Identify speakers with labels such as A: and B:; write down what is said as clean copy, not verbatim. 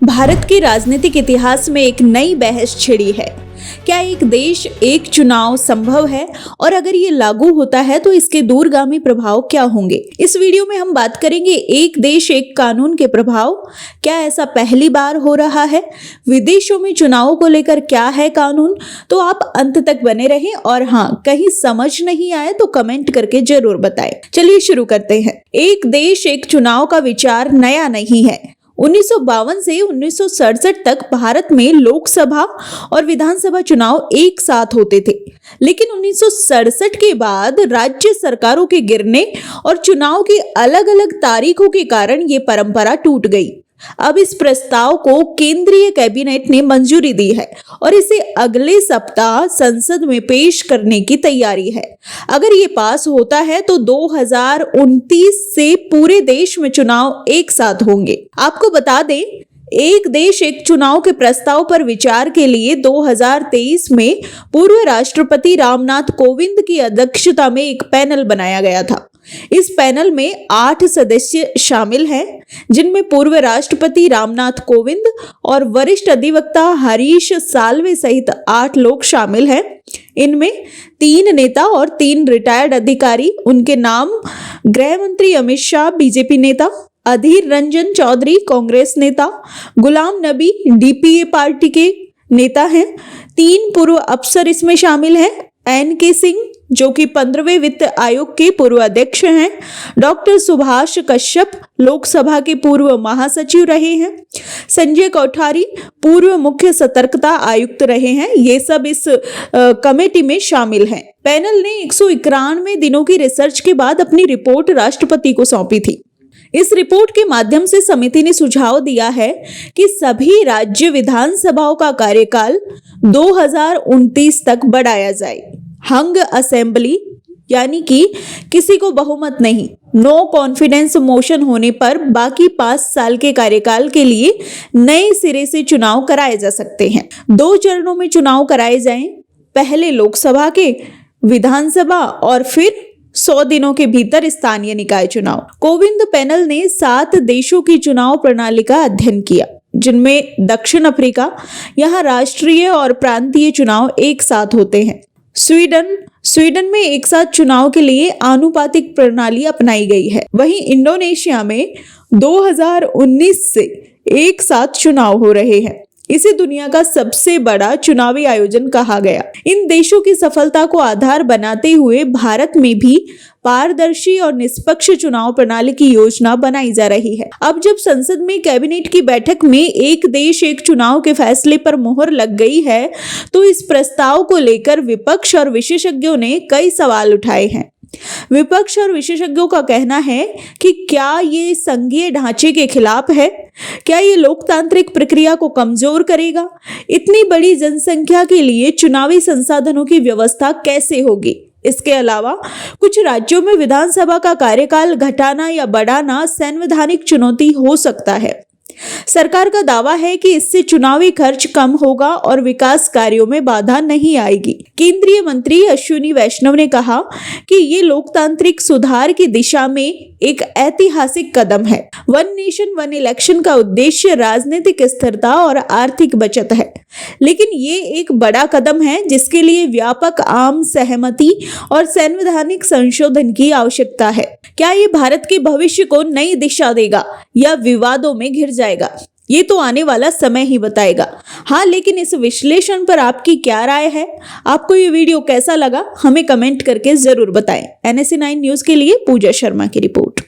A: भारत के राजनीतिक इतिहास में एक नई बहस छिड़ी है। क्या एक देश एक चुनाव संभव है, और अगर ये लागू होता है तो इसके दूरगामी प्रभाव क्या होंगे? इस वीडियो में हम बात करेंगे एक देश एक कानून के प्रभाव। क्या ऐसा पहली बार हो रहा है? विदेशों में चुनावों को लेकर क्या है कानून? तो आप अंत तक बने रहें, और हाँ, कहीं समझ नहीं आए तो कमेंट करके जरूर बताएं। चलिए शुरू करते हैं। एक देश एक चुनाव का विचार नया नहीं है। 1952 से 1967 तक भारत में लोकसभा और विधानसभा चुनाव एक साथ होते थे, लेकिन 1967 के बाद राज्य सरकारों के गिरने और चुनाव की अलग अलग तारीखों के कारण ये परंपरा टूट गई। अब इस प्रस्ताव को केंद्रीय कैबिनेट ने मंजूरी दी है और इसे अगले सप्ताह संसद में पेश करने की तैयारी है। अगर ये पास होता है तो 2029 से पूरे देश में चुनाव एक साथ होंगे। आपको बता दें, एक देश एक चुनाव के प्रस्ताव पर विचार के लिए 2023 में पूर्व राष्ट्रपति रामनाथ कोविंद की अध्यक्षता में एक पैनल बनाया गया था। इस पैनल में 8 सदस्य शामिल हैं, जिनमें पूर्व राष्ट्रपति रामनाथ कोविंद और वरिष्ठ अधिवक्ता हरीश साल्वे सहित 8 लोग शामिल हैं। इनमें 3 नेता और 3 रिटायर्ड अधिकारी। उनके नाम गृह मंत्री अमित शाह बीजेपी नेता, अधीर रंजन चौधरी कांग्रेस नेता, गुलाम नबी डीपीए पार्टी के नेता हैं। 3 पूर्व अफसर इसमें शामिल हैं। NK सिंह, जो कि 15वें वित्त आयोग के पूर्व अध्यक्ष हैं, डॉक्टर सुभाष कश्यप लोकसभा के पूर्व महासचिव रहे हैं, संजय कोठारी पूर्व मुख्य सतर्कता आयुक्त रहे हैं। ये सब इस कमेटी में शामिल हैं। पैनल ने 191 दिनों की रिसर्च के बाद अपनी रिपोर्ट राष्ट्रपति को सौंपी थी। इस रिपोर्ट के माध्यम से समिति ने सुझाव दिया है कि सभी राज्य विधानसभाओं का कार्यकाल 2029 तक बढ़ाया जाए। हंग असेंबली, यानी कि किसी को बहुमत नहीं, नो कॉन्फिडेंस मोशन होने पर बाकी 5 साल के कार्यकाल के लिए नए सिरे से चुनाव कराए जा सकते हैं। 2 चरणों में चुनाव कराए जाएं, पहले लोकसभा के, विधानसभा और फिर 100 दिनों के भीतर स्थानीय निकाय चुनाव। कोविंद पैनल ने 7 देशों की चुनाव प्रणाली का अध्ययन किया, जिनमें दक्षिण अफ्रीका, यहाँ राष्ट्रीय और प्रांतीय चुनाव एक साथ होते हैं। स्वीडन में एक साथ चुनाव के लिए आनुपातिक प्रणाली अपनाई गई है। वहीं इंडोनेशिया में 2019 से एक साथ चुनाव हो रहे हैं। इसे दुनिया का सबसे बड़ा चुनावी आयोजन कहा गया। इन देशों की सफलता को आधार बनाते हुए भारत में भी पारदर्शी और निष्पक्ष चुनाव प्रणाली की योजना बनाई जा रही है। अब जब संसद में कैबिनेट की बैठक में एक देश एक चुनाव के फैसले पर मुहर लग गई है, तो इस प्रस्ताव को लेकर विपक्ष और विशेषज्ञों ने कई सवाल उठाए हैं। विपक्ष और विशेषज्ञों का कहना है कि क्या ये संघीय ढांचे के खिलाफ है? क्या ये लोकतांत्रिक प्रक्रिया को कमजोर करेगा? इतनी बड़ी जनसंख्या के लिए चुनावी संसाधनों की व्यवस्था कैसे होगी? इसके अलावा कुछ राज्यों में विधानसभा का कार्यकाल घटाना या बढ़ाना संवैधानिक चुनौती हो सकता है। सरकार का दावा है कि इससे चुनावी खर्च कम होगा और विकास कार्यों में बाधा नहीं आएगी। केंद्रीय मंत्री अश्विनी वैष्णव ने कहा कि ये लोकतांत्रिक सुधार की दिशा में एक ऐतिहासिक कदम है। वन नेशन वन इलेक्शन का उद्देश्य राजनीतिक स्थिरता और आर्थिक बचत है, लेकिन ये एक बड़ा कदम है जिसके लिए व्यापक आम सहमति और संवैधानिक संशोधन की आवश्यकता है। क्या ये भारत के भविष्य को नई दिशा देगा या विवादों में घिर जाएगा? ये तो आने वाला समय ही बताएगा। हाँ, लेकिन इस विश्लेषण पर आपकी क्या राय है? आपको ये वीडियो कैसा लगा? हमें कमेंट करके जरूर बताएं। NSE 9 न्यूज के लिए पूजा शर्मा की रिपोर्ट।